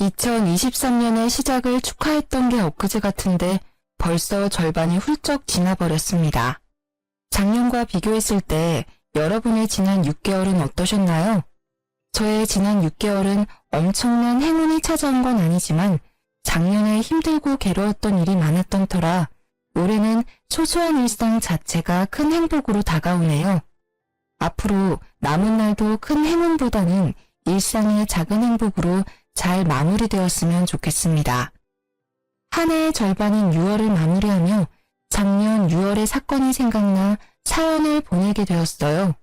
2023년의 시작을 축하했던 게 엊그제 같은데 벌써 절반이 훌쩍 지나버렸습니다. 작년과 비교했을 때 여러분의 지난 6개월은 어떠셨나요? 저의 지난 6개월은 엄청난 행운이 찾아온 건 아니지만 작년에 힘들고 괴로웠던 일이 많았던 터라 올해는 소소한 일상 자체가 큰 행복으로 다가오네요. 앞으로 남은 날도 큰 행운보다는 일상의 작은 행복으로 잘 마무리되었으면 좋겠습니다. 한 해의 절반인 6월을 마무리하며 작년 6월의 사건이 생각나 사연을 보내게 되었어요.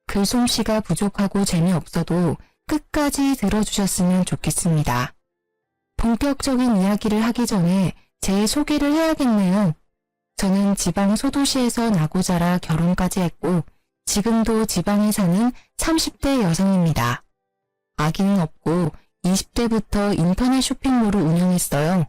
글솜씨가 부족하고 재미없어도 끝까지 들어주셨으면 좋겠습니다. 본격적인 이야기를 하기 전에 제 소개를 해야겠네요. 저는 지방 소도시에서 나고 자라 결혼까지 했고 지금도 지방에 사는 30대 여성입니다. 아기는 없고 20대부터 인터넷 쇼핑몰을 운영했어요.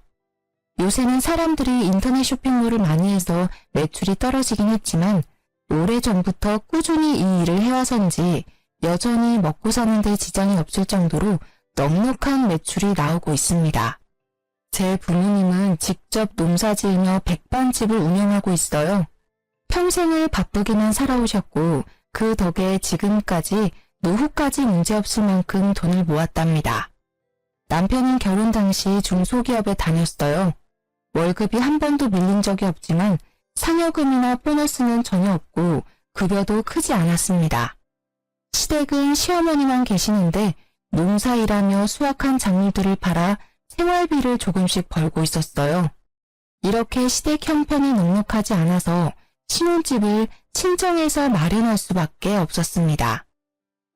요새는 사람들이 인터넷 쇼핑몰을 많이 해서 매출이 떨어지긴 했지만 오래전부터 꾸준히 이 일을 해와서인지 여전히 먹고 사는 데 지장이 없을 정도로 넉넉한 매출이 나오고 있습니다. 제 부모님은 직접 농사지으며 백반집을 운영하고 있어요. 평생을 바쁘게만 살아오셨고 그 덕에 지금까지 노후까지 문제없을 만큼 돈을 모았답니다. 남편은 결혼 당시 중소기업에 다녔어요. 월급이 한 번도 밀린 적이 없지만 상여금이나 보너스는 전혀 없고 급여도 크지 않았습니다. 시댁은 시어머니만 계시는데 농사일하며 수확한 작물들을 팔아 생활비를 조금씩 벌고 있었어요. 이렇게 시댁 형편이 넉넉하지 않아서 신혼집을 친정에서 마련할 수밖에 없었습니다.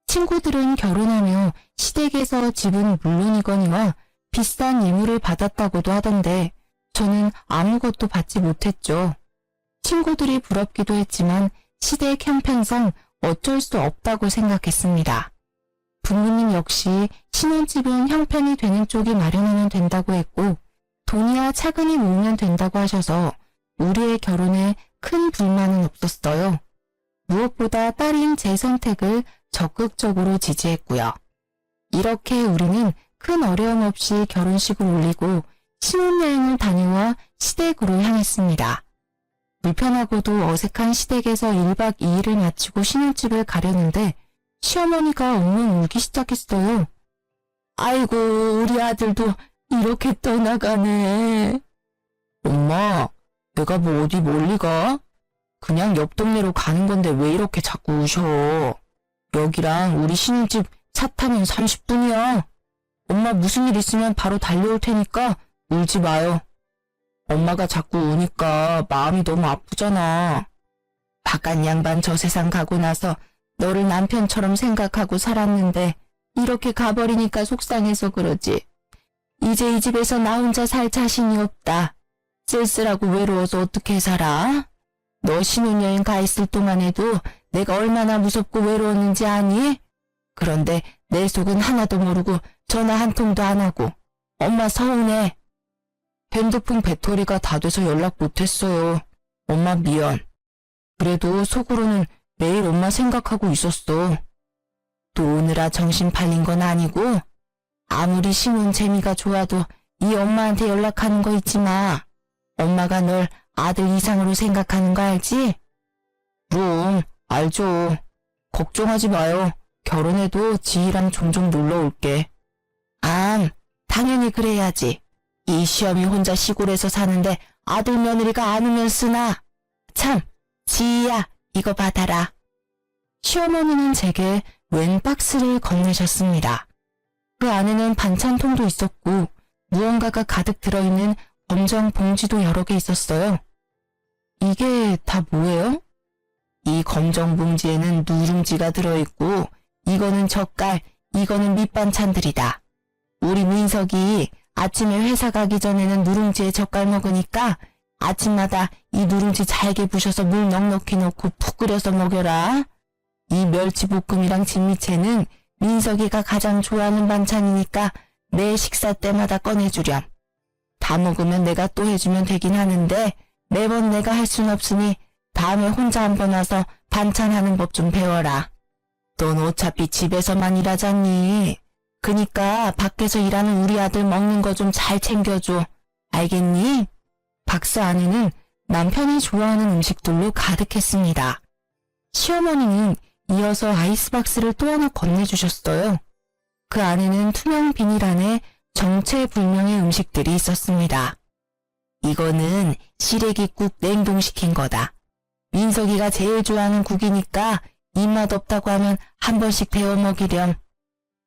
친구들은 결혼하며 시댁에서 집은 물론이거니와 비싼 예물을 받았다고도 하던데 저는 아무것도 받지 못했죠. 친구들이 부럽기도 했지만 시댁 형편상 어쩔 수 없다고 생각했습니다. 부모님 역시 신혼집은 형편이 되는 쪽이 마련하면 된다고 했고 돈이야 차근히 모으면 된다고 하셔서 우리의 결혼에 큰 불만은 없었어요. 무엇보다 딸인 제 선택을 적극적으로 지지했고요. 이렇게 우리는 큰 어려움 없이 결혼식을 올리고 신혼여행을 다녀와 시댁으로 향했습니다. 불편하고도 어색한 시댁에서 1박 2일을 마치고 신혼집을 가려는데 시어머니가 엉엉 울기 시작했어요. 아이고 우리 아들도 이렇게 떠나가네. 엄마, 내가 뭐 어디 멀리 가? 그냥 옆 동네로 가는 건데 왜 이렇게 자꾸 우셔? 여기랑 우리 신혼집 차 타면 30분이야. 엄마 무슨 일 있으면 바로 달려올 테니까 울지 마요. 엄마가 자꾸 우니까 마음이 너무 아프잖아. 바깥 양반 저 세상 가고 나서 너를 남편처럼 생각하고 살았는데 이렇게 가버리니까 속상해서 그러지. 이제 이 집에서 나 혼자 살 자신이 없다. 쓸쓸하고 외로워서 어떻게 살아? 너 신혼여행 가 있을 동안에도 내가 얼마나 무섭고 외로웠는지 아니? 그런데 내 속은 하나도 모르고 전화 한 통도 안 하고 엄마 서운해. 핸드폰 배터리가 다 돼서 연락 못했어요. 엄마 미안. 그래도 속으로는 매일 엄마 생각하고 있었어. 또 오느라 정신 팔린 건 아니고 아무리 신혼 재미가 좋아도 이 엄마한테 연락하는 거 잊지 마. 엄마가 널 아들 이상으로 생각하는 거 알지? 그럼 알죠. 걱정하지 마요. 결혼해도 지희랑 종종 놀러 올게. 당연히 그래야지. 이 시어미 혼자 시골에서 사는데 아들 며느리가 안으면 쓰나. 참, 지희야 이거 받아라. 시어머니는 제게 웬 박스를 건네셨습니다. 그 안에는 반찬통도 있었고 무언가가 가득 들어있는 검정 봉지도 여러 개 있었어요. 이게 다 뭐예요? 이 검정 봉지에는 누룽지가 들어있고 이거는 젓갈, 이거는 밑반찬들이다. 우리 민석이 아침에 회사 가기 전에는 누룽지에 젓갈 먹으니까 아침마다 이 누룽지 잘게 부셔서 물 넉넉히 넣고 푹 끓여서 먹여라. 이 멸치볶음이랑 진미채는 민석이가 가장 좋아하는 반찬이니까 내 식사 때마다 꺼내주렴. 다 먹으면 내가 또 해주면 되긴 하는데 매번 내가 할 순 없으니 다음에 혼자 한번 와서 반찬하는 법 좀 배워라. 넌 어차피 집에서만 일하잖니. 그니까 밖에서 일하는 우리 아들 먹는 거 좀 잘 챙겨줘. 알겠니? 박스 안에는 남편이 좋아하는 음식들로 가득했습니다. 시어머니는 이어서 아이스박스를 또 하나 건네주셨어요. 그 안에는 투명 비닐 안에 정체불명의 음식들이 있었습니다. 이거는 시래기국 냉동시킨 거다. 민석이가 제일 좋아하는 국이니까 입맛 없다고 하면 한 번씩 데워 먹이렴.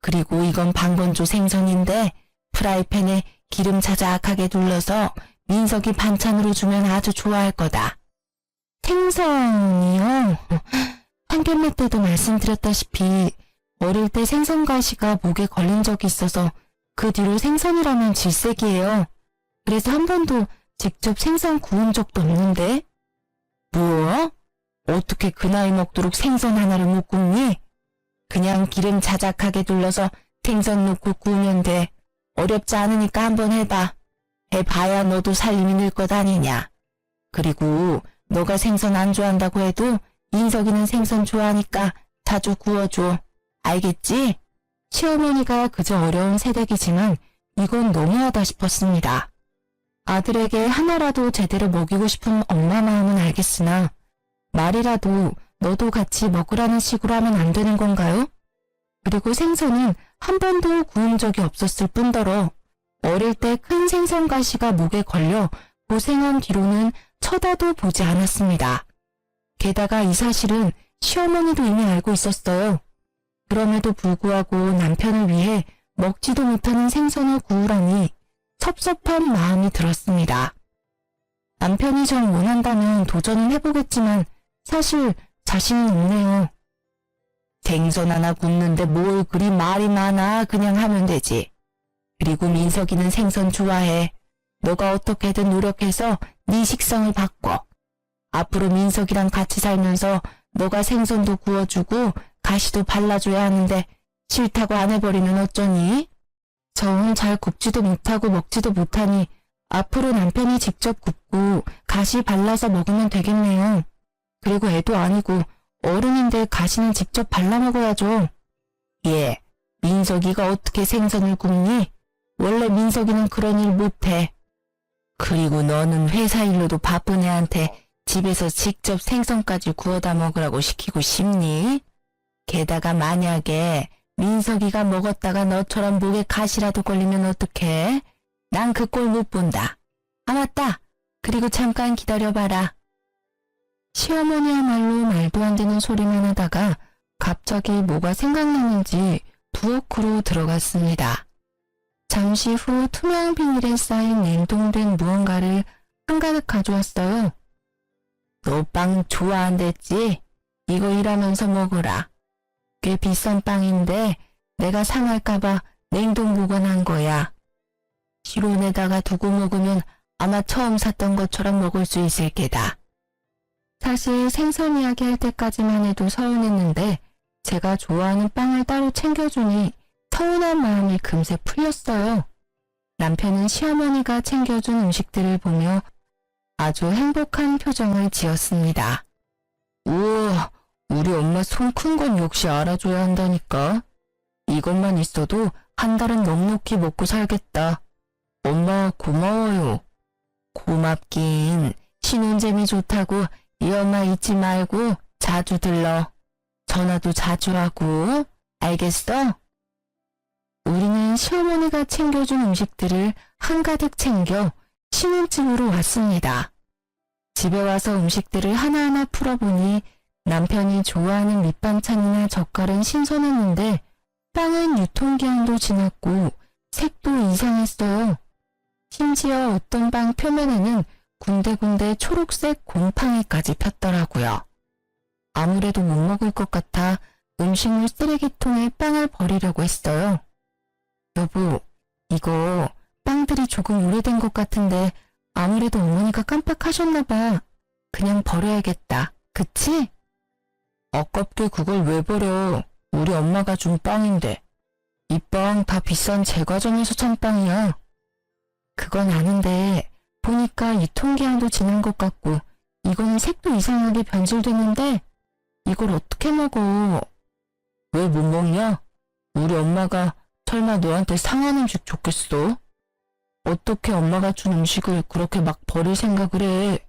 그리고 이건 방건조 생선인데 프라이팬에 기름 자작하게 둘러서 민석이 반찬으로 주면 아주 좋아할 거다. 생선이요? 한견매 때도 말씀드렸다시피 어릴 때 생선 가시가 목에 걸린 적이 있어서 그 뒤로 생선이라면 질색이에요. 그래서 한 번도 직접 생선 구운 적도 없는데. 뭐? 어떻게 그 나이 먹도록 생선 하나를 못 굽니? 그냥 기름 자작하게 둘러서 생선 넣고 구우면 돼. 어렵지 않으니까 한번 해봐. 해봐야 너도 살림이 늘 것 아니냐. 그리고 너가 생선 안 좋아한다고 해도 민석이는 생선 좋아하니까 자주 구워줘. 알겠지? 시어머니가 그저 어려운 세대이지만 이건 너무하다 싶었습니다. 아들에게 하나라도 제대로 먹이고 싶은 엄마 마음은 알겠으나 말이라도 너도 같이 먹으라는 식으로 하면 안 되는 건가요? 그리고 생선은 한 번도 구운 적이 없었을 뿐더러 어릴 때 큰 생선 가시가 목에 걸려 고생한 뒤로는 쳐다도 보지 않았습니다. 게다가 이 사실은 시어머니도 이미 알고 있었어요. 그럼에도 불구하고 남편을 위해 먹지도 못하는 생선을 구우라니 섭섭한 마음이 들었습니다. 남편이 정 원한다면 도전은 해보겠지만 사실 자신은 없네요. 생선 하나 굽는데 뭘 그리 말이 많아. 그냥 하면 되지. 그리고 민석이는 생선 좋아해. 너가 어떻게든 노력해서 네 식성을 바꿔. 앞으로 민석이랑 같이 살면서 너가 생선도 구워주고 가시도 발라줘야 하는데 싫다고 안 해버리면 어쩌니? 저는 잘 굽지도 못하고 먹지도 못하니 앞으로 남편이 직접 굽고 가시 발라서 먹으면 되겠네요. 그리고 애도 아니고 어른인데 가시는 직접 발라 먹어야죠. 예, 민석이가 어떻게 생선을 굽니? 원래 민석이는 그런 일 못해. 그리고 너는 회사 일로도 바쁜 애한테 집에서 직접 생선까지 구워다 먹으라고 시키고 싶니? 게다가 만약에 민석이가 먹었다가 너처럼 목에 가시라도 걸리면 어떡해? 난 그 꼴 못 본다. 아 맞다. 그리고 잠깐 기다려봐라. 시어머니야말로 말도 안 되는 소리만 하다가 갑자기 뭐가 생각나는지 부엌으로 들어갔습니다. 잠시 후 투명 비닐에 쌓인 냉동된 무언가를 한가득 가져왔어요. 너 빵 좋아한댔지? 이거 일하면서 먹어라. 꽤 비싼 빵인데 내가 상할까봐 냉동 보관한 거야. 실온에다가 두고 먹으면 아마 처음 샀던 것처럼 먹을 수 있을 게다. 사실 생선 이야기 할 때까지만 해도 서운했는데 제가 좋아하는 빵을 따로 챙겨주니 서운한 마음이 금세 풀렸어요. 남편은 시어머니가 챙겨준 음식들을 보며 아주 행복한 표정을 지었습니다. 우와, 우리 엄마 손 큰 건 역시 알아줘야 한다니까. 이것만 있어도 한 달은 넉넉히 먹고 살겠다. 엄마 고마워요. 고맙긴. 신혼재미 좋다고 이 엄마 잊지 말고 자주 들러. 전화도 자주 하고. 알겠어? 우리는 시어머니가 챙겨준 음식들을 한가득 챙겨 신혼집으로 왔습니다. 집에 와서 음식들을 하나하나 풀어보니 남편이 좋아하는 밑반찬이나 젓갈은 신선했는데 빵은 유통기한도 지났고 색도 이상했어요. 심지어 어떤 빵 표면에는 군데군데 초록색 곰팡이까지 폈더라고요. 아무래도 못 먹을 것 같아 음식물 쓰레기통에 빵을 버리려고 했어요. 여보, 이거 빵들이 조금 오래된 것 같은데 아무래도 어머니가 깜빡하셨나 봐. 그냥 버려야겠다. 그치? 아깝게 그걸 왜 버려? 우리 엄마가 준 빵인데. 이 빵 다 비싼 제과점에서 산 빵이야. 그건 아는데 보니까 유통기한도 지난 것 같고 이거는 색도 이상하게 변질됐는데 이걸 어떻게 먹어? 왜 못 먹냐? 우리 엄마가 설마 너한테 상한 음식 줬겠어? 어떻게 엄마가 준 음식을 그렇게 막 버릴 생각을 해?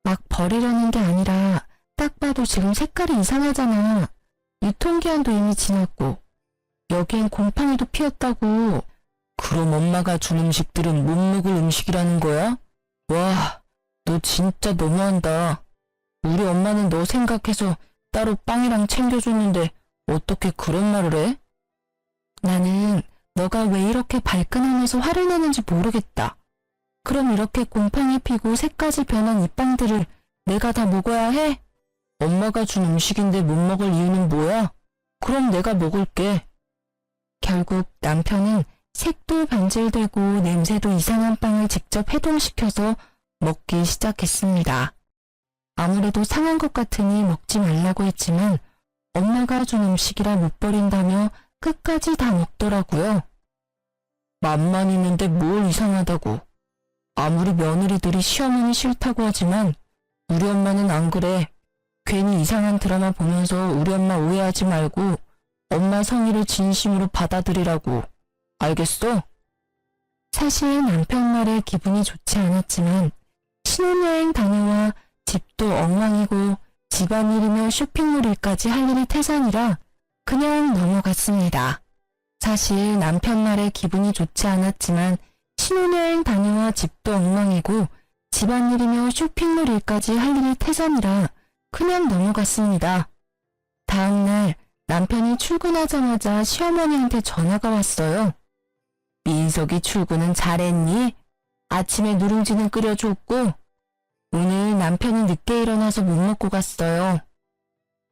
막 버리려는 게 아니라 딱 봐도 지금 색깔이 이상하잖아. 유통기한도 이미 지났고 여기엔 곰팡이도 피었다고. 그럼 엄마가 준 음식들은 못 먹을 음식이라는 거야? 와, 너 진짜 너무한다. 우리 엄마는 너 생각해서 따로 빵이랑 챙겨줬는데 어떻게 그런 말을 해? 나는 너가 왜 이렇게 발끈하면서 화를 내는지 모르겠다. 그럼 이렇게 곰팡이 피고 색까지 변한 이 빵들을 내가 다 먹어야 해? 엄마가 준 음식인데 못 먹을 이유는 뭐야? 그럼 내가 먹을게. 결국 남편은 색도 변질되고 냄새도 이상한 빵을 직접 해동시켜서 먹기 시작했습니다. 아무래도 상한 것 같으니 먹지 말라고 했지만 엄마가 준 음식이라 못 버린다며 끝까지 다 먹더라고요. 맛만 있는데 뭘 이상하다고. 아무리 며느리들이 시어머니 싫다고 하지만 우리 엄마는 안 그래. 괜히 이상한 드라마 보면서 우리 엄마 오해하지 말고 엄마 성의를 진심으로 받아들이라고. 알겠어? 사실 남편 말에 기분이 좋지 않았지만 신혼여행 다녀와 집도 엉망이고 집안일이며 쇼핑몰 일까지 할 일이 태산이라 그냥 넘어갔습니다. 사실 남편 말에 기분이 좋지 않았지만 신혼여행 다녀와 집도 엉망이고 집안일이며 쇼핑몰 일까지 할 일이 태산이라 그냥 넘어갔습니다. 다음날 남편이 출근하자마자 시어머니한테 전화가 왔어요. 민석이 출근은 잘했니? 아침에 누룽지는 끓여줬고 오늘 남편이 늦게 일어나서 못 먹고 갔어요.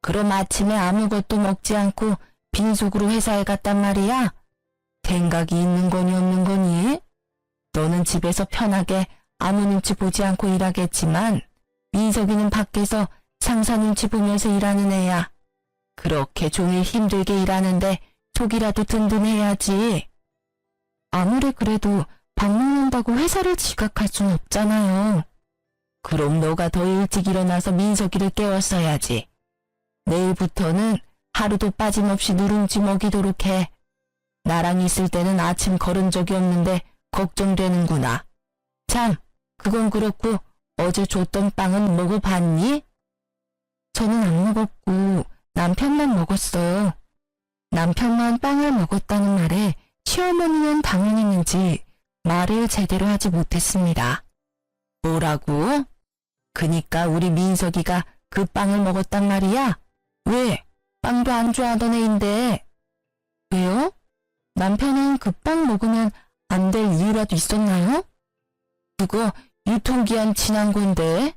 그럼 아침에 아무것도 먹지 않고 빈속으로 회사에 갔단 말이야? 생각이 있는 거니 없는 거니? 너는 집에서 편하게 아무 눈치 보지 않고 일하겠지만 민석이는 밖에서 상사 눈치 보면서 일하는 애야. 그렇게 종일 힘들게 일하는데 속이라도 든든해야지. 아무리 그래도 밥 먹는다고 회사를 지각할 순 없잖아요. 그럼 너가 더 일찍 일어나서 민석이를 깨웠어야지. 내일부터는 하루도 빠짐없이 누룽지 먹이도록 해. 나랑 있을 때는 아침 걸은 적이 없는데 걱정되는구나. 참, 그건 그렇고 어제 줬던 빵은 먹어봤니? 저는 안 먹었고 남편만 먹었어요. 남편만 빵을 먹었다는 말에 시어머니는 당황했는지 말을 제대로 하지 못했습니다. 뭐라고? 그니까 우리 민석이가 그 빵을 먹었단 말이야? 왜? 빵도 안 좋아하던 애인데. 왜요? 남편은 그 빵 먹으면 안 될 이유라도 있었나요? 그거 유통기한 지난 건데.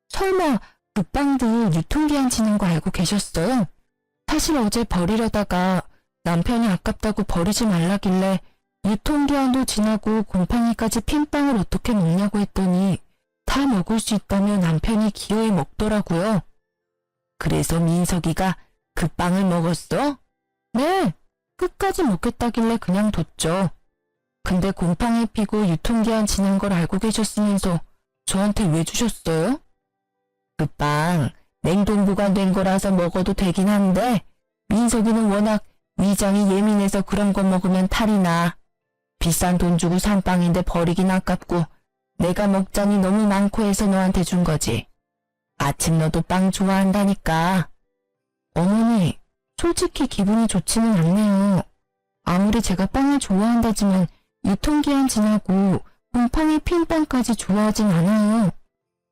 설마 그 빵들 유통기한 지난 거 알고 계셨어요? 사실 어제 버리려다가 남편이 아깝다고 버리지 말라길래 유통기한도 지나고 곰팡이까지 핀 빵을 어떻게 먹냐고 했더니 다 먹을 수 있다며 남편이 기어이 먹더라고요. 그래서 민석이가 그 빵을 먹었어? 네, 끝까지 먹겠다길래 그냥 뒀죠. 근데 곰팡이 피고 유통기한 지난 걸 알고 계셨으면서 저한테 왜 주셨어요? 그 빵 냉동 보관된 거라서 먹어도 되긴 한데 민석이는 워낙 위장이 예민해서 그런 거 먹으면 탈이 나. 비싼 돈 주고 산 빵인데 버리긴 아깝고 내가 먹자니 너무 많고 해서 너한테 준 거지. 아침 너도 빵 좋아한다니까. 어머니, 솔직히 기분이 좋지는 않네요. 아무리 제가 빵을 좋아한다지만 유통기한 지나고 곰팡이 핀 빵까지 좋아하진 않아요.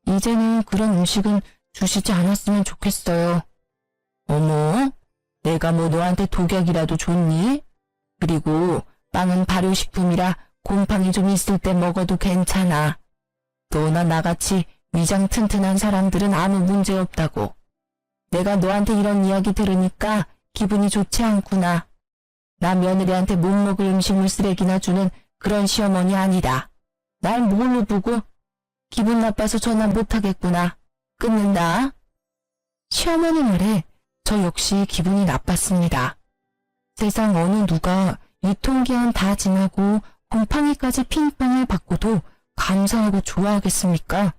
이제는 그런 음식은 주시지 않았으면 좋겠어요. 어머, 내가 뭐 너한테 독약이라도 줬니? 그리고 빵은 발효식품이라 곰팡이 좀 있을 때 먹어도 괜찮아. 너나 나같이 위장 튼튼한 사람들은 아무 문제 없다고. 내가 너한테 이런 이야기 들으니까 기분이 좋지 않구나. 나 며느리한테 못 먹을 음식물 쓰레기나 주는 그런 시어머니 아니다. 날 뭘로 보고? 기분 나빠서 전화 못하겠구나. 끊는다. 시어머니 말에 저 역시 기분이 나빴습니다. 세상 어느 누가 유통기한 다 지나고 곰팡이까지 핀 빵을 받고도 감사하고 좋아하겠습니까?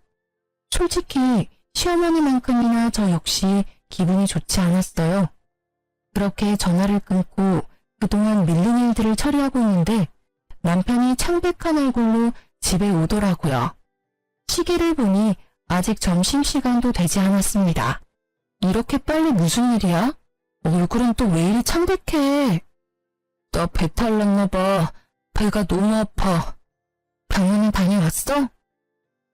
솔직히 시어머니만큼이나 저 역시 기분이 좋지 않았어요. 그렇게 전화를 끊고 그동안 밀린 일들을 처리하고 있는데 남편이 창백한 얼굴로 집에 오더라고요. 시계를 보니 아직 점심시간도 되지 않았습니다. 이렇게 빨리 무슨 일이야? 얼굴은 또 왜 이리 창백해? 나 배탈 났나 봐. 배가 너무 아파. 병원에 다녀왔어?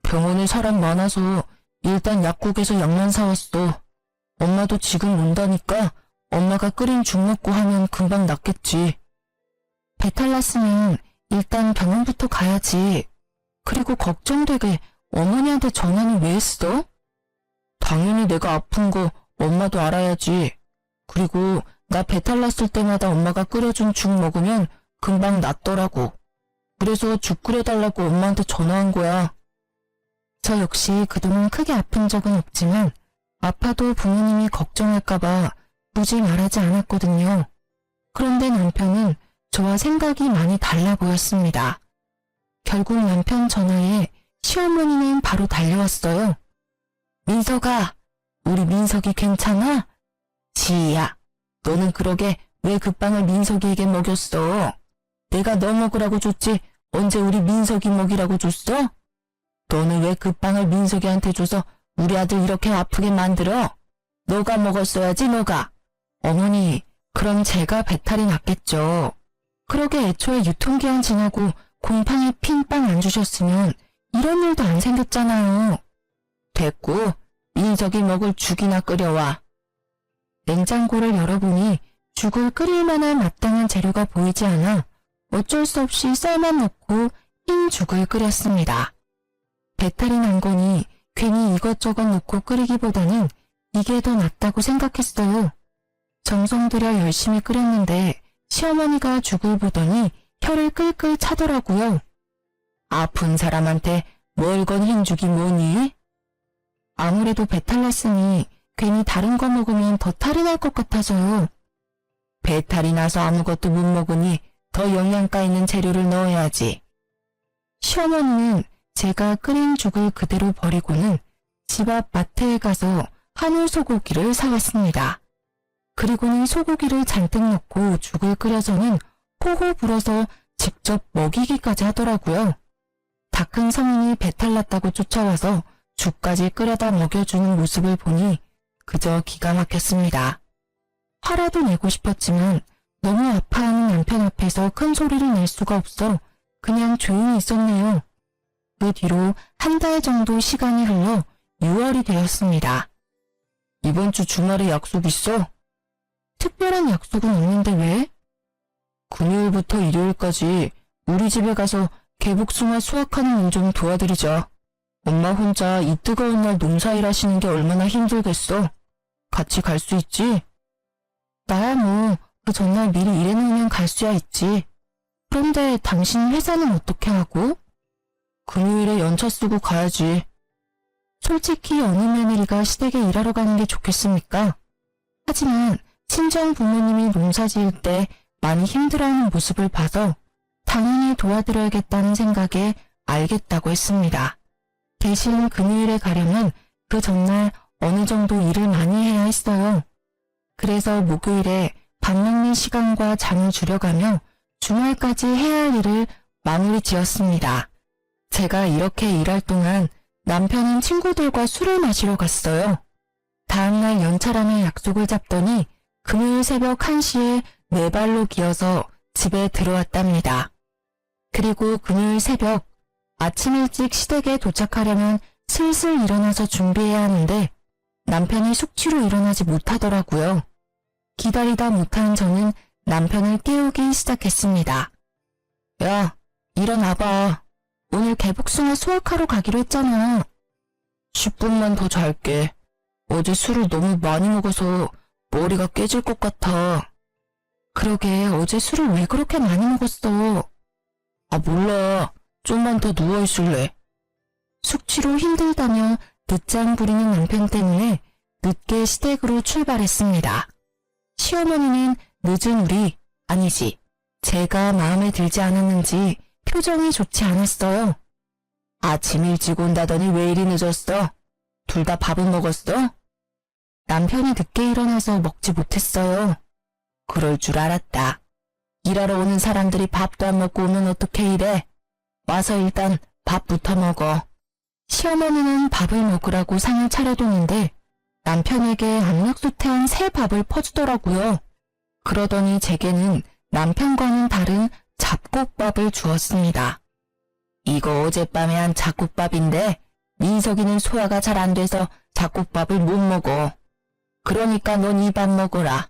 병원에 사람 많아서 일단 약국에서 약만 사왔어. 엄마도 지금 온다니까 엄마가 끓인 죽 먹고 하면 금방 낫겠지. 배탈 났으면 일단 병원부터 가야지. 그리고 걱정되게 어머니한테 전화는 왜 했어? 당연히 내가 아픈 거 엄마도 알아야지. 그리고 나 배탈 났을 때마다 엄마가 끓여준 죽 먹으면 금방 낫더라고. 그래서 죽 끓여달라고 엄마한테 전화한 거야. 저 역시 그동안 크게 아픈 적은 없지만 아파도 부모님이 걱정할까봐 굳이 말하지 않았거든요. 그런데 남편은 저와 생각이 많이 달라 보였습니다. 결국 남편 전화에 시어머니는 바로 달려왔어요. 민석아, 우리 민석이 괜찮아? 지희야, 너는 그러게 왜 그 빵을 민석이에게 먹였어? 내가 너 먹으라고 줬지 언제 우리 민석이 먹이라고 줬어? 너는 왜 그 빵을 민석이한테 줘서 우리 아들 이렇게 아프게 만들어? 너가 먹었어야지 너가. 어머니, 그럼 제가 배탈이 났겠죠. 그러게 애초에 유통기한 지나고 곰팡이 핀 빵 안 주셨으면 이런 일도 안 생겼잖아요. 됐고, 민석이 먹을 죽이나 끓여와. 냉장고를 열어보니 죽을 끓일 만한 마땅한 재료가 보이지 않아 어쩔 수 없이 쌀만 넣고 흰 죽을 끓였습니다. 배탈이 난 거니 괜히 이것저것 넣고 끓이기보다는 이게 더 낫다고 생각했어요. 정성 들여 열심히 끓였는데 시어머니가 죽을 보더니 혀를 끌끌 차더라고요. 아픈 사람한테 뭘 건 흰죽이 뭐니? 아무래도 배탈 났으니 괜히 다른 거 먹으면 더 탈이 날 것 같아서요. 배탈이 나서 아무것도 못 먹으니 더 영양가 있는 재료를 넣어야지. 시어머니는 제가 끓인 죽을 그대로 버리고는 집 앞 마트에 가서 한우 소고기를 사왔습니다. 그리고는 소고기를 잔뜩 넣고 죽을 끓여서는 호호 불어서 직접 먹이기까지 하더라고요. 다 큰 성인이 배탈 났다고 쫓아와서 죽까지 끓여다 먹여주는 모습을 보니 그저 기가 막혔습니다. 화라도 내고 싶었지만 너무 아파하는 남편 앞에서 큰 소리를 낼 수가 없어 그냥 조용히 있었네요. 그 뒤로 한 달 정도 시간이 흘러 6월이 되었습니다. 이번 주 주말에 약속 있어? 특별한 약속은 없는데 왜? 금요일부터 일요일까지 우리 집에 가서 개복숭아 수확하는 일 좀 도와드리자. 엄마 혼자 이 뜨거운 날 농사일 하시는 게 얼마나 힘들겠어. 같이 갈 수 있지? 나야 뭐 그 전날 미리 일해놓으면 갈 수야 있지. 그런데 당신 회사는 어떻게 하고? 금요일에 연차 쓰고 가야지. 솔직히 어느 며느리가 시댁에 일하러 가는 게 좋겠습니까? 하지만 친정 부모님이 농사 지을 때 많이 힘들어하는 모습을 봐서 당연히 도와드려야겠다는 생각에 알겠다고 했습니다. 대신 금요일에 가려면 그 전날 어느 정도 일을 많이 해야 했어요. 그래서 목요일에 밥 먹는 시간과 잠을 줄여가며 주말까지 해야 할 일을 마무리 지었습니다. 제가 이렇게 일할 동안 남편은 친구들과 술을 마시러 갔어요. 다음날 연차라며 약속을 잡더니 금요일 새벽 1시에 네 발로 기어서 집에 들어왔답니다. 그리고 금요일 새벽 아침 일찍 시댁에 도착하려면 슬슬 일어나서 준비해야 하는데 남편이 숙취로 일어나지 못하더라고요. 기다리다 못한 저는 남편을 깨우기 시작했습니다. 야, 일어나봐. 오늘 개복숭아 수확하러 가기로 했잖아. 10분만 더 잘게. 어제 술을 너무 많이 먹어서 머리가 깨질 것 같아. 그러게 어제 술을 왜 그렇게 많이 먹었어? 아 몰라. 좀만 더 누워있을래. 숙취로 힘들다며 늦장 부리는 남편 때문에 늦게 시댁으로 출발했습니다. 시어머니는 늦은 우리, 아니지, 제가 마음에 들지 않았는지 표정이 좋지 않았어요. 아침 일찍 온다더니 왜 이리 늦었어? 둘 다 밥은 먹었어? 남편이 늦게 일어나서 먹지 못했어요. 그럴 줄 알았다. 일하러 오는 사람들이 밥도 안 먹고 오면 어떻게 이래? 와서 일단 밥부터 먹어. 시어머니는 밥을 먹으라고 상을 차려두는데 남편에게 압력솥에 새 밥을 퍼주더라고요. 그러더니 제게는 남편과는 다른 잡곡밥을 주었습니다. 이거 어젯밤에 한 잡곡밥인데 민석이는 소화가 잘 안 돼서 잡곡밥을 못 먹어. 그러니까 넌 이 밥 먹어라.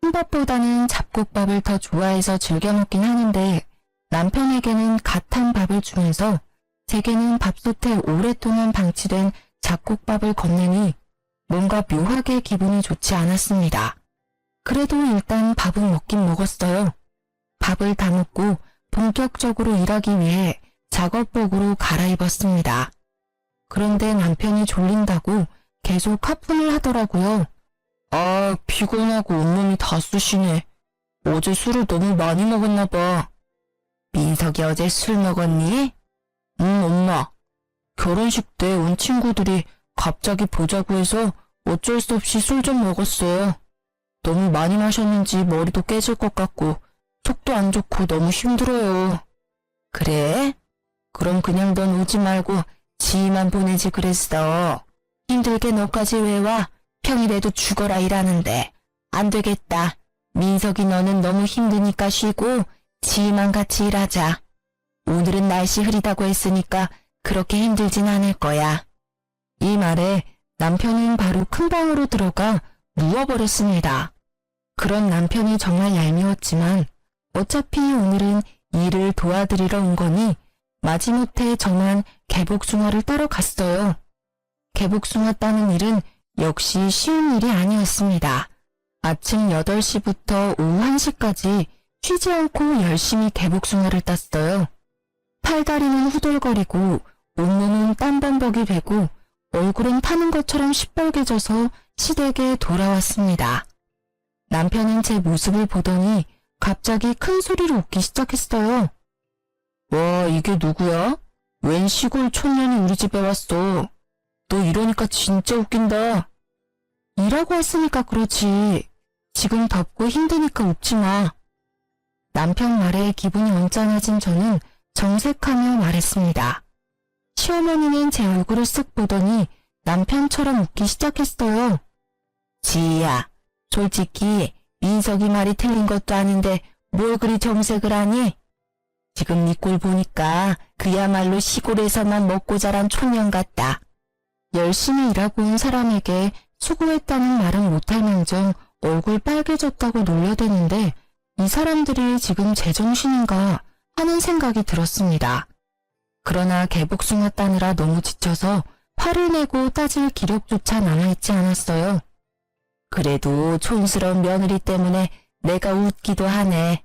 흰밥보다는 잡곡밥을 더 좋아해서 즐겨 먹긴 하는데 남편에게는 갓한 밥을 주면서 제게는 밥솥에 오랫동안 방치된 잡곡밥을 건네니 뭔가 묘하게 기분이 좋지 않았습니다. 그래도 일단 밥은 먹긴 먹었어요. 밥을 다 먹고 본격적으로 일하기 위해 작업복으로 갈아입었습니다. 그런데 남편이 졸린다고 계속 하품을 하더라고요. 아, 피곤하고 온몸이 다 쑤시네. 어제 술을 너무 많이 먹었나 봐. 민석이 어제 술 먹었니? 응, 엄마. 결혼식 때 온 친구들이 갑자기 보자고 해서 어쩔 수 없이 술 좀 먹었어요. 너무 많이 마셨는지 머리도 깨질 것 같고 속도 안 좋고 너무 힘들어요. 그래? 그럼 그냥 넌 오지 말고 지희만 보내지 그랬어. 힘들게 너까지 왜 와? 평일에도 죽어라 일하는데. 안 되겠다. 민석이 너는 너무 힘드니까 쉬고 지희만 같이 일하자. 오늘은 날씨 흐리다고 했으니까 그렇게 힘들진 않을 거야. 이 말에 남편은 바로 큰 방으로 들어가 누워버렸습니다. 그런 남편이 정말 얄미웠지만 어차피 오늘은 일을 도와드리러 온 거니 마지못해 저만 개복숭아를 따러 갔어요. 개복숭아 따는 일은 역시 쉬운 일이 아니었습니다. 아침 8시부터 오후 1시까지 쉬지 않고 열심히 개복숭아를 땄어요. 팔다리는 후들거리고 온몸은 땀범벅이 되고 얼굴은 타는 것처럼 시뻘개져서 시댁에 돌아왔습니다. 남편은 제 모습을 보더니 갑자기 큰 소리로 웃기 시작했어요. 와, 이게 누구야? 웬 시골 촌년이 우리 집에 왔어. 너 이러니까 진짜 웃긴다. 일하고 왔으니까 그렇지. 지금 덥고 힘드니까 웃지 마. 남편 말에 기분이 언짢아진 저는 정색하며 말했습니다. 시어머니는 제 얼굴을 쓱 보더니 남편처럼 웃기 시작했어요. 지희야, 솔직히 민석이 말이 틀린 것도 아닌데 뭘 그리 정색을 하니? 지금 네 꼴 보니까 그야말로 시골에서만 먹고 자란 촌년 같다. 열심히 일하고 온 사람에게 수고했다는 말은 못할 망정 얼굴 빨개졌다고 놀려대는데 이 사람들이 지금 제정신인가 하는 생각이 들었습니다. 그러나 개복숭아 따느라 너무 지쳐서 화를 내고 따질 기력조차 남아있지 않았어요. 그래도 촌스러운 며느리 때문에 내가 웃기도 하네.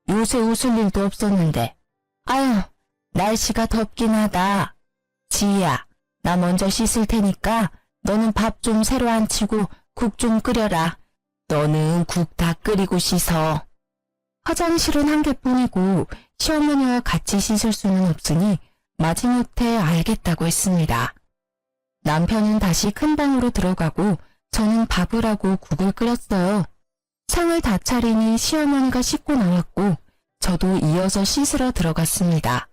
요새 웃을 일도 없었는데. 아유, 날씨가 덥긴 하다. 지희야, 나 먼저 씻을 테니까 너는 밥 좀 새로 안 치고 국 좀 끓여라. 너는 국 다 끓이고 씻어. 화장실은 한 개뿐이고 시어머니와 같이 씻을 수는 없으니 마지못해 알겠다고 했습니다. 남편은 다시 큰 방으로 들어가고 저는 밥을 하고 국을 끓였어요. 상을 다 차리니 시어머니가 씻고 나왔고 저도 이어서 씻으러 들어갔습니다.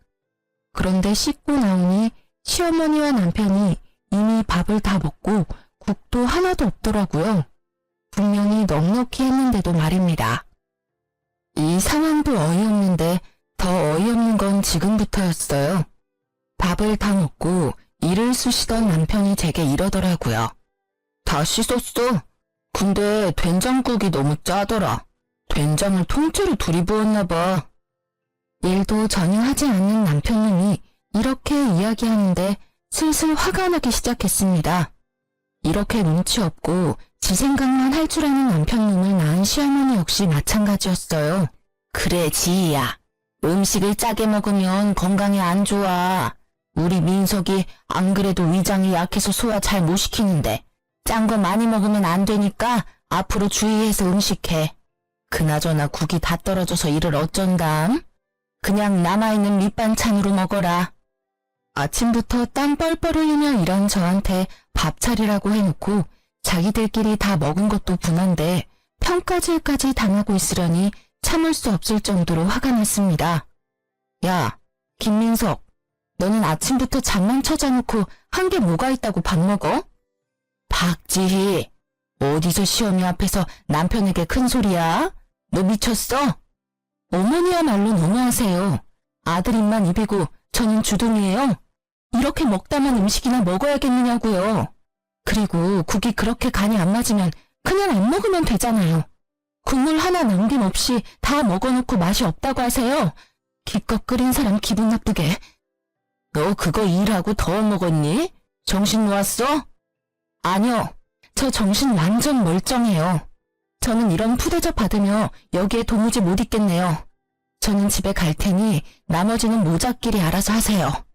그런데 씻고 나오니 시어머니와 남편이 이미 밥을 다 먹고 국도 하나도 없더라고요. 분명히 넉넉히 했는데도 말입니다. 이 상황도 어이없는데 더 어이없는 건 지금부터였어요. 밥을 다 먹고 이를 쑤시던 남편이 제게 이러더라고요. 다 씻었어. 근데 된장국이 너무 짜더라. 된장을 통째로 둘이 부었나 봐. 일도 전혀 하지 않는 남편님이 이렇게 이야기하는데 슬슬 화가 나기 시작했습니다. 이렇게 눈치 없고 지 생각만 할 줄 아는 남편님을 낳은 시어머니 역시 마찬가지였어요. 그래, 지희야. 음식을 짜게 먹으면 건강에 안 좋아. 우리 민석이 안 그래도 위장이 약해서 소화 잘 못 시키는데 짠 거 많이 먹으면 안 되니까 앞으로 주의해서 음식해. 그나저나 국이 다 떨어져서 이를 어쩐담? 그냥 남아있는 밑반찬으로 먹어라. 아침부터 땀 뻘뻘 흘리며 일한 저한테 밥 차리라고 해놓고 자기들끼리 다 먹은 것도 분한데 평가질까지 당하고 있으려니 참을 수 없을 정도로 화가 났습니다. 야, 김민석, 너는 아침부터 잠만 찾아놓고 한 게 뭐가 있다고 밥 먹어? 박지희, 어디서 시어미 앞에서 남편에게 큰 소리야? 너 미쳤어? 어머니야말로 너무하세요. 아들 입만 입이고 저는 주둥이에요. 이렇게 먹다만 음식이나 먹어야겠느냐고요. 그리고 국이 그렇게 간이 안 맞으면 그냥 안 먹으면 되잖아요. 국물 하나 남김없이 다 먹어놓고 맛이 없다고 하세요. 기껏 끓인 사람 기분 나쁘게. 너 그거 일하고 더 먹었니? 정신 놓았어? 아니요. 저 정신 완전 멀쩡해요. 저는 이런 푸대접 받으며 여기에 도무지 못 있겠네요. 저는 집에 갈 테니 나머지는 모자끼리 알아서 하세요.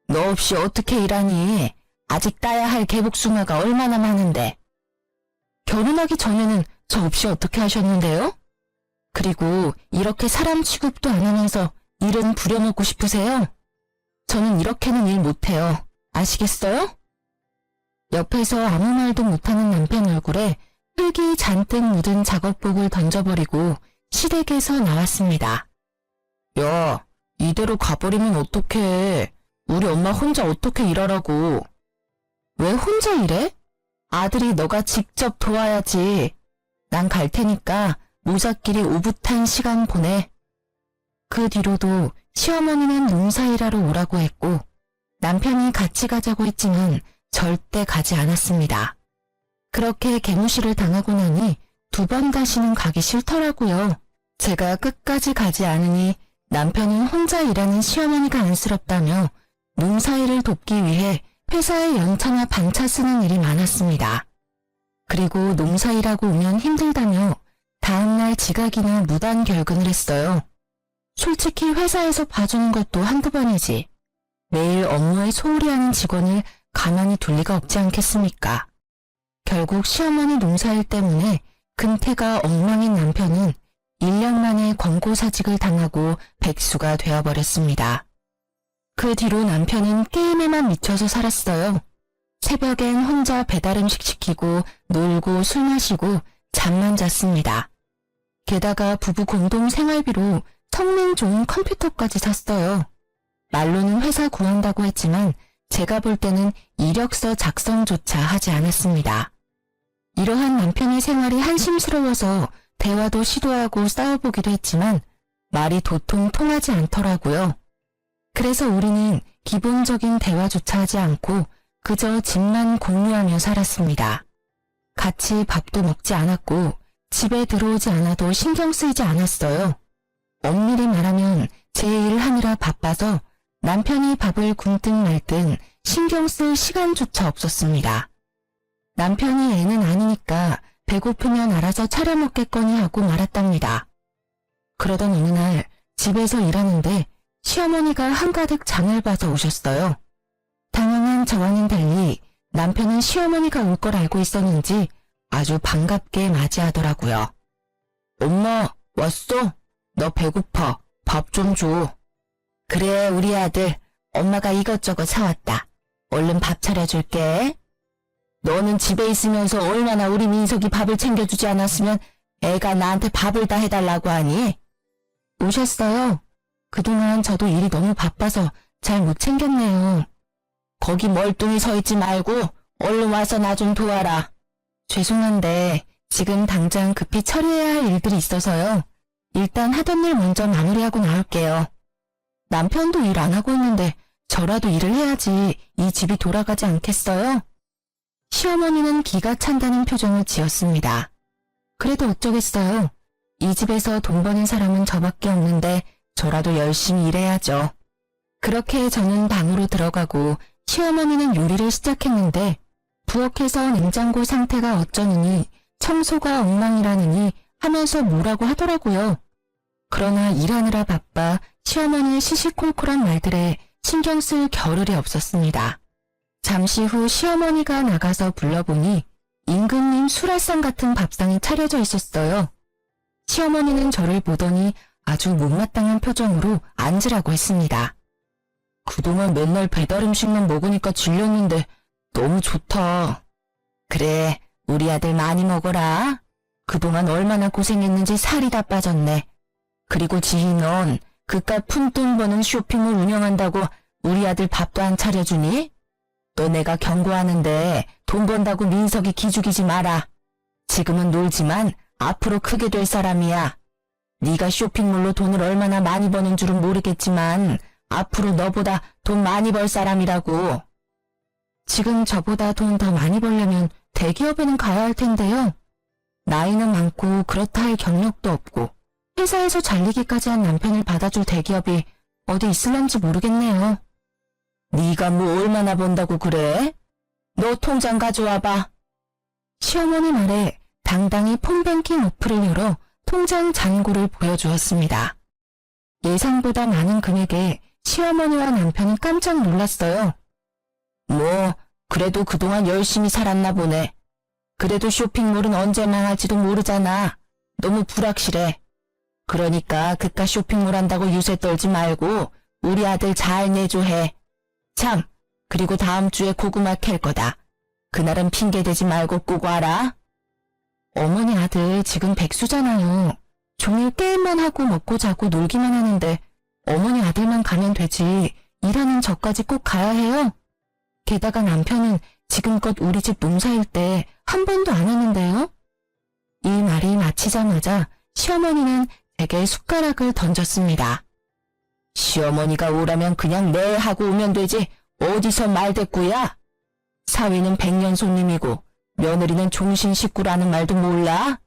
너 없이 어떻게 일하니? 아직 따야 할 개복숭아가 얼마나 많은데. 결혼하기 전에는 저 없이 어떻게 하셨는데요? 그리고 이렇게 사람 취급도 안 하면서 일은 부려먹고 싶으세요? 저는 이렇게는 일 못해요. 아시겠어요? 옆에서 아무 말도 못하는 남편 얼굴에 흙이 잔뜩 묻은 작업복을 던져버리고 시댁에서 나왔습니다. 야, 이대로 가버리면 어떡해. 우리 엄마 혼자 어떻게 일하라고. 왜 혼자 일해? 아들이 너가 직접 도와야지. 난 갈 테니까 모자끼리 오붓한 시간 보내. 그 뒤로도 시어머니는 농사일하러 오라고 했고 남편이 같이 가자고 했지만 절대 가지 않았습니다. 그렇게 개무시를 당하고 나니 2번 다시는 가기 싫더라고요. 제가 끝까지 가지 않으니 남편은 혼자 일하는 시어머니가 안쓰럽다며 농사일을 돕기 위해 회사에 연차나 반차 쓰는 일이 많았습니다. 그리고 농사일하고 오면 힘들다며 다음날 지각이나 무단 결근을 했어요. 솔직히 회사에서 봐주는 것도 한두 번이지. 매일 업무에 소홀히 하는 직원을 가만히 둘 리가 없지 않겠습니까? 결국 시어머니 농사일 때문에 근태가 엉망인 남편은 1년 만에 권고사직을 당하고 백수가 되어버렸습니다. 그 뒤로 남편은 게임에만 미쳐서 살았어요. 새벽엔 혼자 배달음식 시키고 놀고 술 마시고 잠만 잤습니다. 게다가 부부 공동 생활비로 성능 좋은 컴퓨터까지 샀어요. 말로는 회사 구한다고 했지만 제가 볼 때는 이력서 작성조차 하지 않았습니다. 이러한 남편의 생활이 한심스러워서 대화도 시도하고 싸워보기도 했지만 말이 도통 통하지 않더라고요. 그래서 우리는 기본적인 대화조차 하지 않고 그저 집만 공유하며 살았습니다. 같이 밥도 먹지 않았고 집에 들어오지 않아도 신경 쓰이지 않았어요. 엄밀히 말하면 제 일 하느라 바빠서 남편이 밥을 굶든 말든 신경 쓸 시간조차 없었습니다. 남편이 애는 아니니까 배고프면 알아서 차려 먹겠거니 하고 말았답니다. 그러던 어느 날 집에서 일하는데 시어머니가 한가득 장을 봐서 오셨어요. 당황한 저와는 달리 남편은 시어머니가 올 걸 알고 있었는지 아주 반갑게 맞이하더라고요. 엄마, 왔어? 너 배고파. 밥 좀 줘. 그래, 우리 아들. 엄마가 이것저것 사왔다. 얼른 밥 차려줄게. 너는 집에 있으면서 얼마나 우리 민석이 밥을 챙겨주지 않았으면 애가 나한테 밥을 다 해달라고 하니? 오셨어요. 그동안 저도 일이 너무 바빠서 잘 못 챙겼네요. 거기 멀뚱히 서 있지 말고 얼른 와서 나 좀 도와라. 죄송한데 지금 당장 급히 처리해야 할 일들이 있어서요. 일단 하던 일 먼저 마무리하고 나올게요. 남편도 일 안 하고 있는데 저라도 일을 해야지 이 집이 돌아가지 않겠어요? 시어머니는 기가 찬다는 표정을 지었습니다. 그래도 어쩌겠어요. 이 집에서 돈 버는 사람은 저밖에 없는데 저라도 열심히 일해야죠. 그렇게 저는 방으로 들어가고 시어머니는 요리를 시작했는데 부엌에서 냉장고 상태가 어쩌느니 청소가 엉망이라느니 하면서 뭐라고 하더라고요. 그러나 일하느라 바빠 시어머니의 시시콜콜한 말들에 신경 쓸 겨를이 없었습니다. 잠시 후 시어머니가 나가서 불러보니 임금님 수라상 같은 밥상이 차려져 있었어요. 시어머니는 저를 보더니 아주 못마땅한 표정으로 앉으라고 했습니다. 그동안 맨날 배달 음식만 먹으니까 질렸는데 너무 좋다. 그래, 우리 아들 많이 먹어라. 그동안 얼마나 고생했는지 살이 다 빠졌네. 그리고 지희 넌 그깟 푼돈 버는 쇼핑몰 운영한다고 우리 아들 밥도 안 차려주니? 너 내가 경고하는데 돈 번다고 민석이 기죽이지 마라. 지금은 놀지만 앞으로 크게 될 사람이야. 네가 쇼핑몰로 돈을 얼마나 많이 버는 줄은 모르겠지만 앞으로 너보다 돈 많이 벌 사람이라고. 지금 저보다 돈 더 많이 벌려면 대기업에는 가야 할 텐데요. 나이는 많고 그렇다 할 경력도 없고 회사에서 잘리기까지 한 남편을 받아줄 대기업이 어디 있을런지 모르겠네요. 네가 뭐 얼마나 번다고 그래? 너 통장 가져와봐. 시어머니 말에 당당히 폰뱅킹 어플을 열어 통장 잔고를 보여주었습니다. 예상보다 많은 금액에 시어머니와 남편이 깜짝 놀랐어요. 뭐 그래도 그동안 열심히 살았나 보네. 그래도 쇼핑몰은 언제 망할지도 모르잖아. 너무 불확실해. 그러니까 그깟 쇼핑몰 한다고 유세 떨지 말고 우리 아들 잘 내조해. 참, 그리고 다음 주에 고구마 캘 거다. 그날은 핑계대지 말고 꼭 와라. 어머니 아들 지금 백수잖아요. 종일 게임만 하고 먹고 자고 놀기만 하는데 어머니 아들만 가면 되지 일하는 저까지 꼭 가야 해요? 게다가 남편은 지금껏 우리 집 농사일 때 한 번도 안 했는데요. 이 말이 마치자마자 시어머니는 제게 숟가락을 던졌습니다. 시어머니가 오라면 그냥 네 하고 오면 되지 어디서 말대꾸야? 사위는 백년 손님이고 며느리는 종신 식구라는 말도 몰라?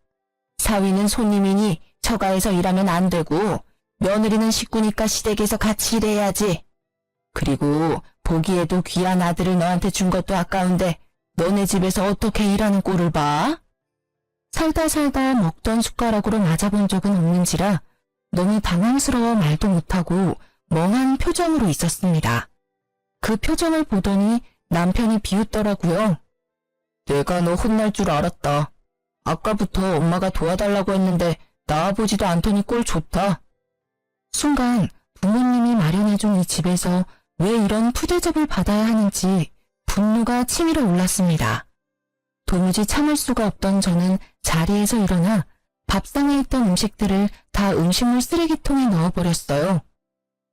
사위는 손님이니 처가에서 일하면 안 되고 며느리는 식구니까 시댁에서 같이 일해야지. 그리고 보기에도 귀한 아들을 너한테 준 것도 아까운데 너네 집에서 어떻게 일하는 꼴을 봐? 살다 먹던 숟가락으로 맞아본 적은 없는지라 너무 당황스러워 말도 못하고 멍한 표정으로 있었습니다. 그 표정을 보더니 남편이 비웃더라고요. 내가 너 혼날 줄 알았다. 아까부터 엄마가 도와달라고 했는데 나와보지도 않더니 꼴 좋다. 순간 부모님이 마련해준 이 집에서 왜 이런 푸대접을 받아야 하는지 분노가 치밀어 올랐습니다. 도무지 참을 수가 없던 저는 자리에서 일어나 밥상에 있던 음식들을 다 음식물 쓰레기통에 넣어버렸어요.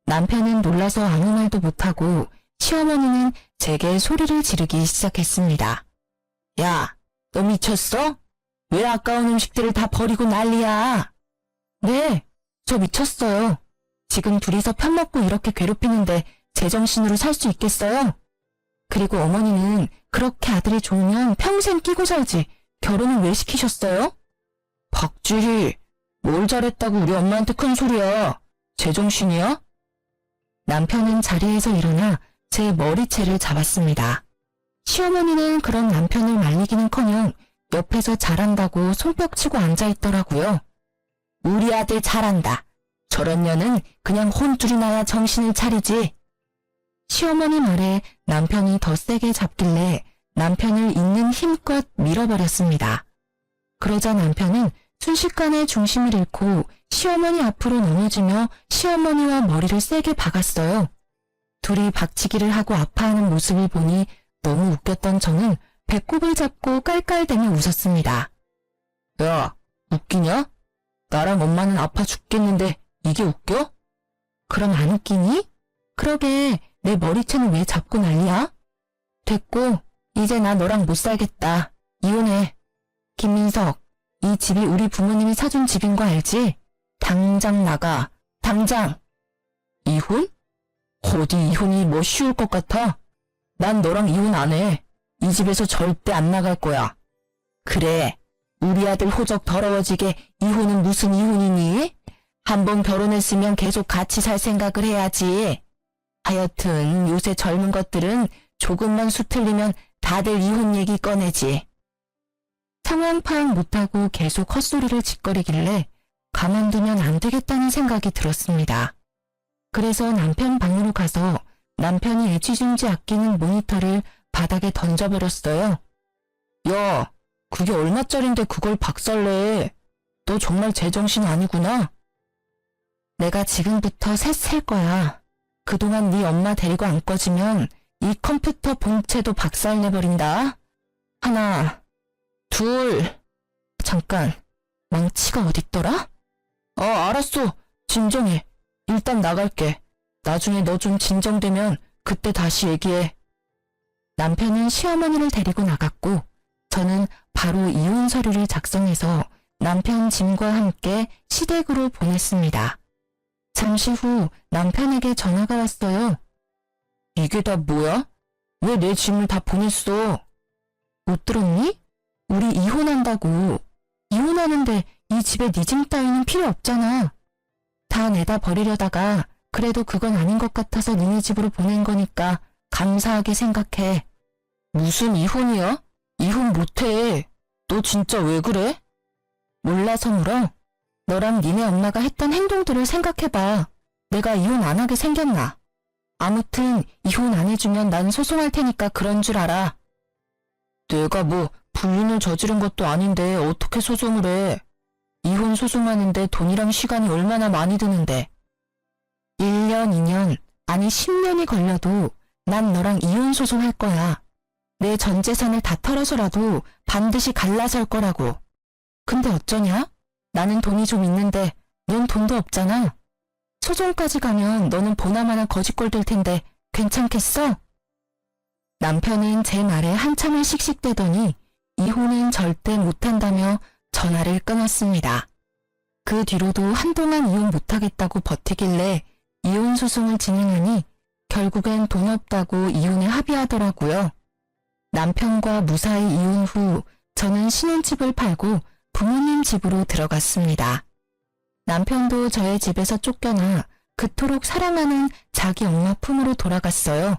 남편은 놀라서 아무 말도 못하고 시어머니는 제게 소리를 지르기 시작했습니다. 야, 너 미쳤어? 왜 아까운 음식들을 다 버리고 난리야? 네, 저 미쳤어요. 지금 둘이서 편먹고 이렇게 괴롭히는데 제정신으로 살 수 있겠어요? 그리고 어머니는 그렇게 아들이 좋으면 평생 끼고 살지 결혼을 왜 시키셨어요? 박주희, 뭘 잘했다고 우리 엄마한테 큰 소리야. 제정신이야? 남편은 자리에서 일어나 제 머리채를 잡았습니다. 시어머니는 그런 남편을 말리기는커녕 옆에서 잘한다고 손뼉치고 앉아있더라고요. 우리 아들 잘한다. 저런 년은 그냥 혼쭐이 나야 정신을 차리지. 시어머니 말에 남편이 더 세게 잡길래 남편을 있는 힘껏 밀어버렸습니다. 그러자 남편은 순식간에 중심을 잃고 시어머니 앞으로 넘어지며 시어머니와 머리를 세게 박았어요. 둘이 박치기를 하고 아파하는 모습을 보니 너무 웃겼던 저는 배꼽을 잡고 깔깔대며 웃었습니다. 야, 웃기냐? 나랑 엄마는 아파 죽겠는데 이게 웃겨? 그럼 안 웃기니? 그러게 내 머리채는 왜 잡고 난리야? 됐고 이제 나 너랑 못 살겠다. 이혼해. 김민석, 이 집이 우리 부모님이 사준 집인 거 알지? 당장 나가. 당장. 이혼? 어디 이혼이 뭐 쉬울 것 같아? 난 너랑 이혼 안 해. 이 집에서 절대 안 나갈 거야. 그래, 우리 아들 호적 더러워지게 이혼은 무슨 이혼이니? 한번 결혼했으면 계속 같이 살 생각을 해야지. 하여튼 요새 젊은 것들은 조금만 수틀리면 다들 이혼 얘기 꺼내지. 상황 파악 못하고 계속 헛소리를 짓거리길래 가만두면 안 되겠다는 생각이 들었습니다. 그래서 남편 방으로 가서 남편이 애지중지 아끼는 모니터를 바닥에 던져버렸어요. 야, 그게 얼마짜린데 그걸 박살내. 너 정말 제정신 아니구나. 내가 지금부터 셋 셀 거야. 그동안 네 엄마 데리고 안 꺼지면 이 컴퓨터 본체도 박살내버린다. 하나, 둘, 잠깐, 망치가 어딨더라? 알았어. 진정해. 일단 나갈게. 나중에 너 좀 진정되면 그때 다시 얘기해. 남편은 시어머니를 데리고 나갔고 저는 바로 이혼 서류를 작성해서 남편 짐과 함께 시댁으로 보냈습니다. 잠시 후 남편에게 전화가 왔어요. 이게 다 뭐야? 왜 내 짐을 다 보냈어? 못 들었니? 우리 이혼한다고. 이혼하는데 이 집에 네 짐 따위는 필요 없잖아. 다 내다 버리려다가 그래도 그건 아닌 것 같아서 니네 집으로 보낸 거니까 감사하게 생각해. 무슨 이혼이야? 이혼 못해. 너 진짜 왜 그래? 몰라서 물어? 너랑 니네 엄마가 했던 행동들을 생각해봐. 내가 이혼 안 하게 생겼나? 아무튼 이혼 안 해주면 난 소송할 테니까 그런 줄 알아. 내가 뭐 불륜을 저지른 것도 아닌데 어떻게 소송을 해? 이혼 소송하는데 돈이랑 시간이 얼마나 많이 드는데. 1년, 2년, 아니 10년이 걸려도 난 너랑 이혼 소송할 거야. 내 전 재산을 다 털어서라도 반드시 갈라설 거라고. 근데 어쩌냐? 나는 돈이 좀 있는데 넌 돈도 없잖아. 소송까지 가면 너는 보나마나 거지꼴 될 텐데 괜찮겠어? 남편은 제 말에 한참을 씩씩대더니 이혼은 절대 못한다며 전화를 끊었습니다. 그 뒤로도 한동안 이혼 못하겠다고 버티길래 이혼 소송을 진행하니 결국엔 돈 없다고 이혼에 합의하더라고요. 남편과 무사히 이혼 후 저는 신혼집을 팔고 부모님 집으로 들어갔습니다. 남편도 저의 집에서 쫓겨나 그토록 사랑하는 자기 엄마 품으로 돌아갔어요.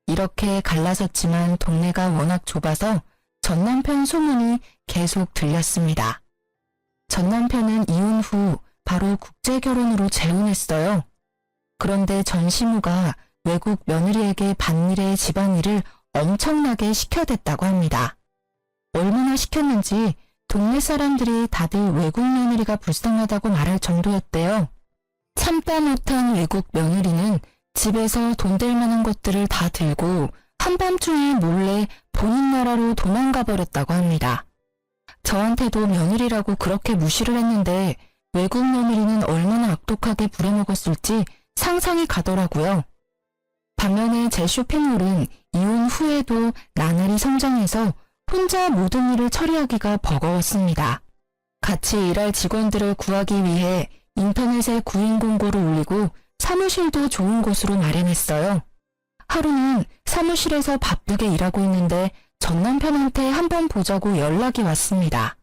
이렇게 갈라섰지만 동네가 워낙 좁아서 전 남편 소문이 계속 들렸습니다. 전 남편은 이혼 후 바로 국제결혼으로 재혼했어요. 그런데 전 시무가 외국 며느리에게 반일의 집안일을 엄청나게 시켜댔다고 합니다. 얼마나 시켰는지 동네 사람들이 다들 외국 며느리가 불쌍하다고 말할 정도였대요. 참다 못한 외국 며느리는 집에서 돈 될 만한 것들을 다 들고 한밤중에 몰래 본인 나라로 도망가 버렸다고 합니다. 저한테도 며느리라고 그렇게 무시를 했는데 외국 며느리는 얼마나 악독하게 부려먹었을지 상상이 가더라고요. 반면에 제 쇼핑몰은 이혼 후에도 나날이 성장해서 혼자 모든 일을 처리하기가 버거웠습니다. 같이 일할 직원들을 구하기 위해 인터넷에 구인 공고를 올리고 사무실도 좋은 곳으로 마련했어요. 하루는 사무실에서 바쁘게 일하고 있는데 전 남편한테 한번 보자고 연락이 왔습니다.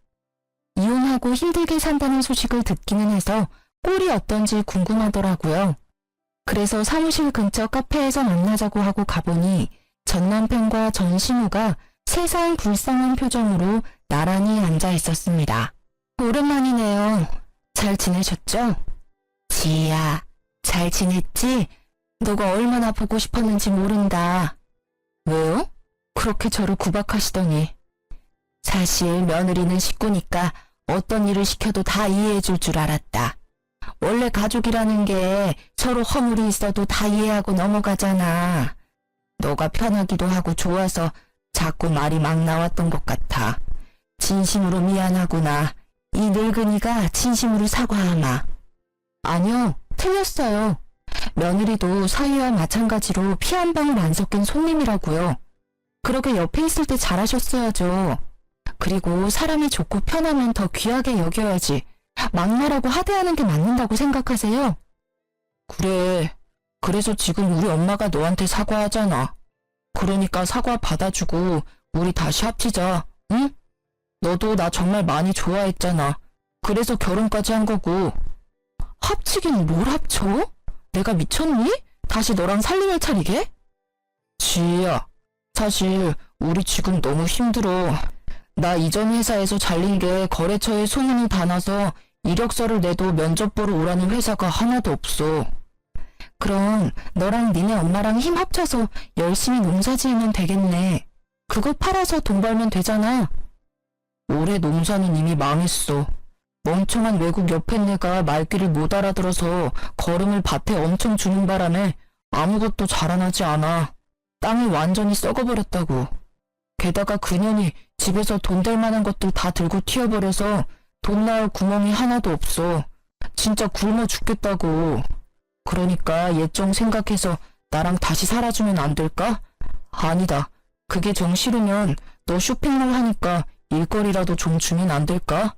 이혼하고 힘들게 산다는 소식을 듣기는 해서 꼴이 어떤지 궁금하더라고요. 그래서 사무실 근처 카페에서 만나자고 하고 가보니 전 남편과 전 시무가 세상 불쌍한 표정으로 나란히 앉아 있었습니다. 오랜만이네요. 잘 지내셨죠? 지희야, 잘 지냈지? 너가 얼마나 보고 싶었는지 모른다. 왜요? 그렇게 저를 구박하시더니. 사실 며느리는 식구니까 어떤 일을 시켜도 다 이해해줄 줄 알았다. 원래 가족이라는 게 서로 허물이 있어도 다 이해하고 넘어가잖아. 너가 편하기도 하고 좋아서 자꾸 말이 막 나왔던 것 같아. 진심으로 미안하구나. 이 늙은이가 진심으로 사과하마. 아니요, 틀렸어요. 며느리도 사위와 마찬가지로 피 한 방울 안 섞인 손님이라고요. 그러게 옆에 있을 때 잘하셨어야죠. 그리고 사람이 좋고 편하면 더 귀하게 여겨야지. 막말하고 하대하는 게 맞는다고 생각하세요? 그래. 그래서 지금 우리 엄마가 너한테 사과하잖아. 그러니까 사과 받아주고 우리 다시 합치자. 응? 너도 나 정말 많이 좋아했잖아. 그래서 결혼까지 한 거고. 합치긴 뭘 합쳐? 내가 미쳤니? 다시 너랑 살림을 차리게? 지희야, 사실 우리 지금 너무 힘들어. 나 이전 회사에서 잘린 게 거래처에 소문이 다 나서 이력서를 내도 면접 보러 오라는 회사가 하나도 없어. 그럼 너랑 니네 엄마랑 힘 합쳐서 열심히 농사 지으면 되겠네. 그거 팔아서 돈 벌면 되잖아. 올해 농사는 이미 망했어. 멍청한 외국 옆에네가 말귀를 못 알아들어서 거름을 밭에 엄청 주는 바람에 아무것도 자라나지 않아. 땅이 완전히 썩어버렸다고. 게다가 그년이 집에서 돈 될 만한 것들 다 들고 튀어버려서 돈 나올 구멍이 하나도 없어. 진짜 굶어 죽겠다고. 그러니까 옛 정 생각해서 나랑 다시 살아주면 안 될까? 아니다. 그게 정 싫으면 너 쇼핑몰 하니까 일거리라도 좀 주면 안 될까?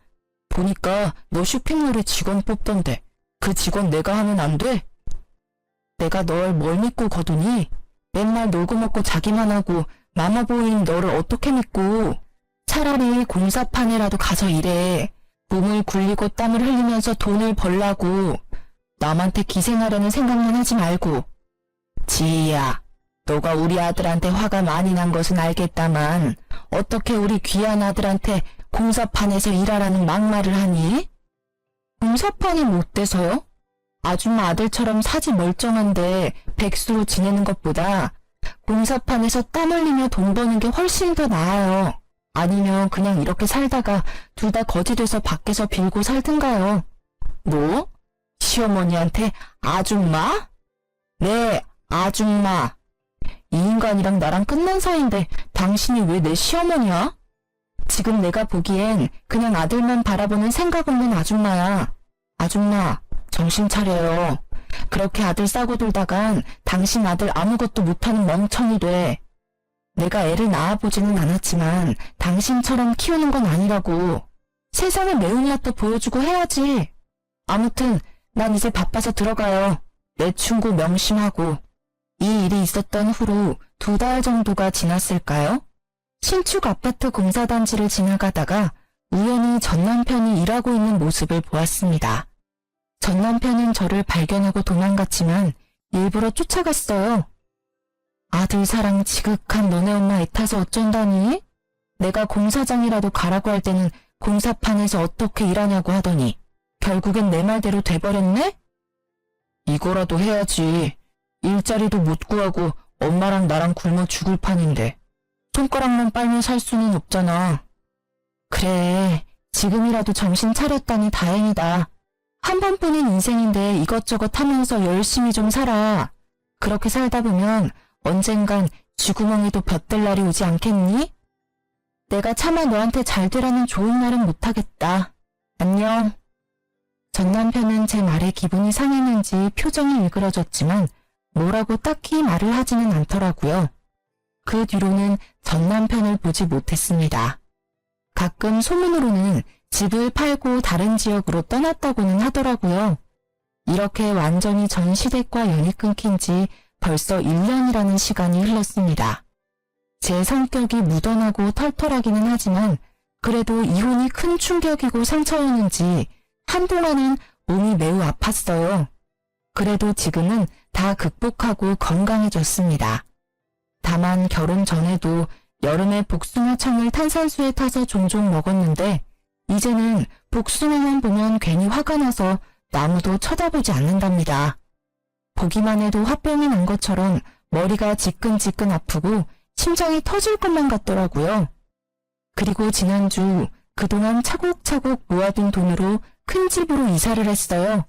보니까 너 쇼핑몰에 직원 뽑던데 그 직원 내가 하면 안 돼? 내가 널 뭘 믿고 거두니? 맨날 놀고 먹고 자기만 하고 마마보이인 너를 어떻게 믿고. 차라리 공사판에라도 가서 일해. 몸을 굴리고 땀을 흘리면서 돈을 벌라고. 남한테 기생하려는 생각만 하지 말고. 지희야, 너가 우리 아들한테 화가 많이 난 것은 알겠다만 어떻게 우리 귀한 아들한테 공사판에서 일하라는 막말을 하니? 공사판이 못 돼서요? 아줌마 아들처럼 사지 멀쩡한데 백수로 지내는 것보다 공사판에서 땀 흘리며 돈 버는 게 훨씬 더 나아요. 아니면 그냥 이렇게 살다가 둘 다 거지 돼서 밖에서 빌고 살든가요. 뭐? 시어머니한테 아줌마? 네, 아줌마. 이 인간이랑 나랑 끝난 사이인데 당신이 왜 내 시어머니야? 지금 내가 보기엔 그냥 아들만 바라보는 생각 없는 아줌마야. 아줌마, 정신 차려요. 그렇게 아들 싸고 돌다간 당신 아들 아무것도 못하는 멍청이 돼. 내가 애를 낳아보지는 않았지만 당신처럼 키우는 건 아니라고. 세상에 매운맛도 보여주고 해야지. 아무튼 난 이제 바빠서 들어가요. 내 충고 명심하고. 이 일이 있었던 후로 2달 정도가 지났을까요? 신축 아파트 공사단지를 지나가다가 우연히 전 남편이 일하고 있는 모습을 보았습니다. 전 남편은 저를 발견하고 도망갔지만 일부러 쫓아갔어요. 아들 사랑 지극한 너네 엄마 애타서 어쩐다니? 내가 공사장이라도 가라고 할 때는 공사판에서 어떻게 일하냐고 하더니 결국엔 내 말대로 돼버렸네? 이거라도 해야지. 일자리도 못 구하고 엄마랑 나랑 굶어 죽을 판인데 손가락만 빨면 살 수는 없잖아. 그래, 지금이라도 정신 차렸다니 다행이다. 한 번뿐인 인생인데 이것저것 하면서 열심히 좀 살아. 그렇게 살다 보면 언젠간 쥐구멍에도 볕들 날이 오지 않겠니? 내가 차마 너한테 잘 되라는 좋은 말은 못하겠다. 안녕. 전 남편은 제 말에 기분이 상했는지 표정이 일그러졌지만 뭐라고 딱히 말을 하지는 않더라고요. 그 뒤로는 전 남편을 보지 못했습니다. 가끔 소문으로는 집을 팔고 다른 지역으로 떠났다고는 하더라고요. 이렇게 완전히 전 시댁과 연이 끊긴 지 벌써 1년이라는 시간이 흘렀습니다. 제 성격이 무던하고 털털하기는 하지만 그래도 이혼이 큰 충격이고 상처였는지 한동안은 몸이 매우 아팠어요. 그래도 지금은 다 극복하고 건강해졌습니다. 다만 결혼 전에도 여름에 복숭아청을 탄산수에 타서 종종 먹었는데 이제는 복숭아만 보면 괜히 화가 나서 나무도 쳐다보지 않는답니다. 보기만 해도 화병이 난 것처럼 머리가 지끈지끈 아프고 심장이 터질 것만 같더라고요. 그리고 지난주 그동안 차곡차곡 모아둔 돈으로 큰 집으로 이사를 했어요.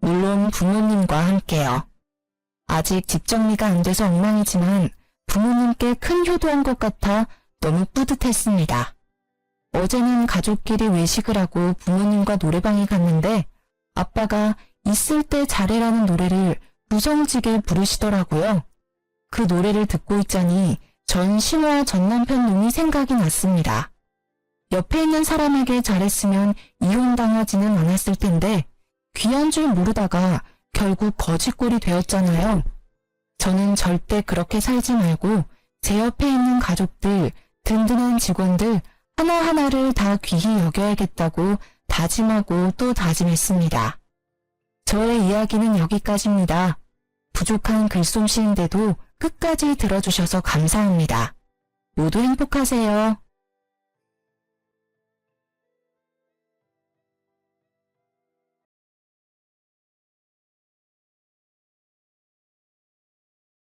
물론 부모님과 함께요. 아직 집 정리가 안 돼서 엉망이지만 부모님께 큰 효도한 것 같아 너무 뿌듯했습니다. 어제는 가족끼리 외식을 하고 부모님과 노래방에 갔는데 아빠가 있을 때 잘해라는 노래를 무성지게 부르시더라고요. 그 노래를 듣고 있자니 전 신화 전 남편 놈이 생각이 났습니다. 옆에 있는 사람에게 잘했으면 이혼당하지는 않았을 텐데 귀한 줄 모르다가 결국 거지꼴이 되었잖아요. 저는 절대 그렇게 살지 말고 제 옆에 있는 가족들, 든든한 직원들 하나하나를 다 귀히 여겨야겠다고 다짐하고 또 다짐했습니다. 저의 이야기는 여기까지입니다. 부족한 글솜씨인데도 끝까지 들어주셔서 감사합니다. 모두 행복하세요.